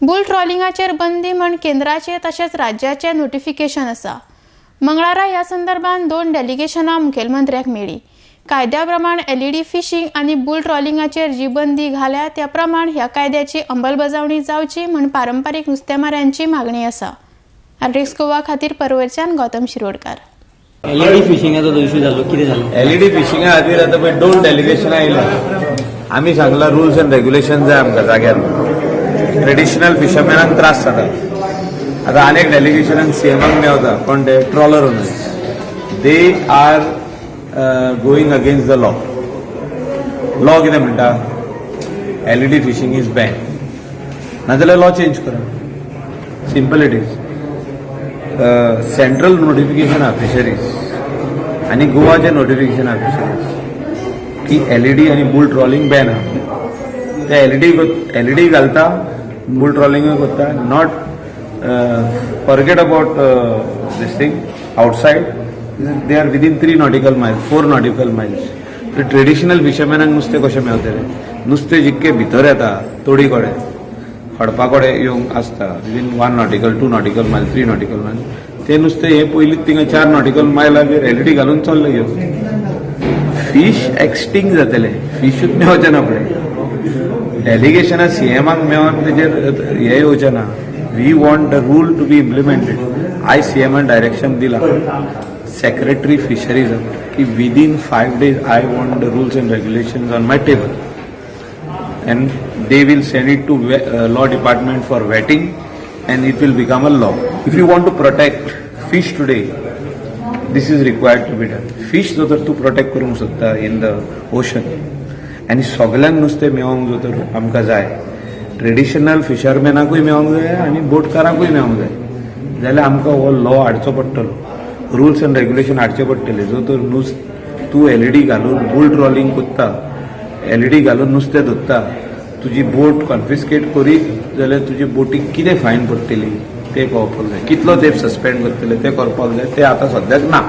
Boule ट्रॉलिंगाचेर बंदी म्हण केंद्राचे तशेंच राज्याचे नोटिफिकेशन आसा। मंगळारा ह्या संदर्भात 2 डेलिगेशनां मुखेलमंत्र्याक मेळ्ळी। कायद्या प्रमाण एलईडी फिशिंग आणि बुल ट्रॉलिंगाचेर जी बंदी घाल्या त्या प्रमाण ह्या कायद्याची अंमलबजावणी जावची म्हण पारंपारीक नुस्तेमारांची मागणी आसा। RDXGOA खातीर परवरच्यान गौतम शिरोडकार। एलईडी फिशिंगाचो जो इश्यू जालो कितें जालो? एलईडी फिशिंगा खातीर आतां पळय 2 डेलिगेशनां आयल्या। आमी सांगला रुल्स एंड रेग्युलेशन जाय आमकां जाग्यार। ट्रेडिशनल फिशरमॅनांक त्रास जाता। आतां आनीक डेलिगेशनान सीएमाक मेवता पण ते trawler owners they are going against the law कितें म्हणटा एलईडी फिशिंग इज बॅन नाजाल्यार लॉ चेंज करा simple it is central notification आहा फिशरीज आनी गोवाचे नोटिफिकेशन आहा फिशरीज की एलईडी आनी बुल ट्रॉलिंग बॅन आहा ते एलईडी घालता बुल ट्रॉलिंग करता not forget about this thing outside they are within 3 nautical miles 4 nautical miles traditional फिशरमॅनांक नुस्तें कशें मेवतलें नुस्तें जितके भितर येता तोडी कडेन हडपा कडेन येवंक आसता विदिन 1 नॉटिकल 2 नॉटिकल माइल 3 नॉटिकल माइल ते नुस्तें हे पयलींच थिंगा 4 नॉटिकल मायलाचेर एलईडी घालून चल्ले घेवन फिश एक्सटिंग जातले फिशूच मेवचे ना फुडें डेलिगेशनां सीएमाक मेळोन तेजेर हे येवचें ना we want the rule to be implemented I सीएमान डायरेक्शन दिला सेक्रेटरी फिशरीज की within 5 days I want the rules and regulations on my table and they will send it to law department for vetting and it will become a law. If you want to protect fish today, this is required to be done. Fish जो तर तू protect करूंक सोदता in the ocean आणि सगळ्यांक नुस्तें मेळोंक जो तर आमकां जाय ट्रेडिशनल फिशरमॅनाकूय मेळोंक जाय आनी बोटकारांकूय मेळोंक जाय जाल्यार आमकां हो लॉ हाडचो पडटलो रुल्स एंड रेग्युलेशन हाडचे पडटले जो तर तू एलईडी घालून बुल ट्रॉलिंग करता एलईडी घालून नुस्तें धरता तुजी बोट कॉन्फिस्केट करीत जाल्यार तुजी बोटीक कितें फायन पडटली ते कळपाक जाय कितलो तेंप सस्पेंड करतले ते करपाक जाय ते आतां सद्याक ना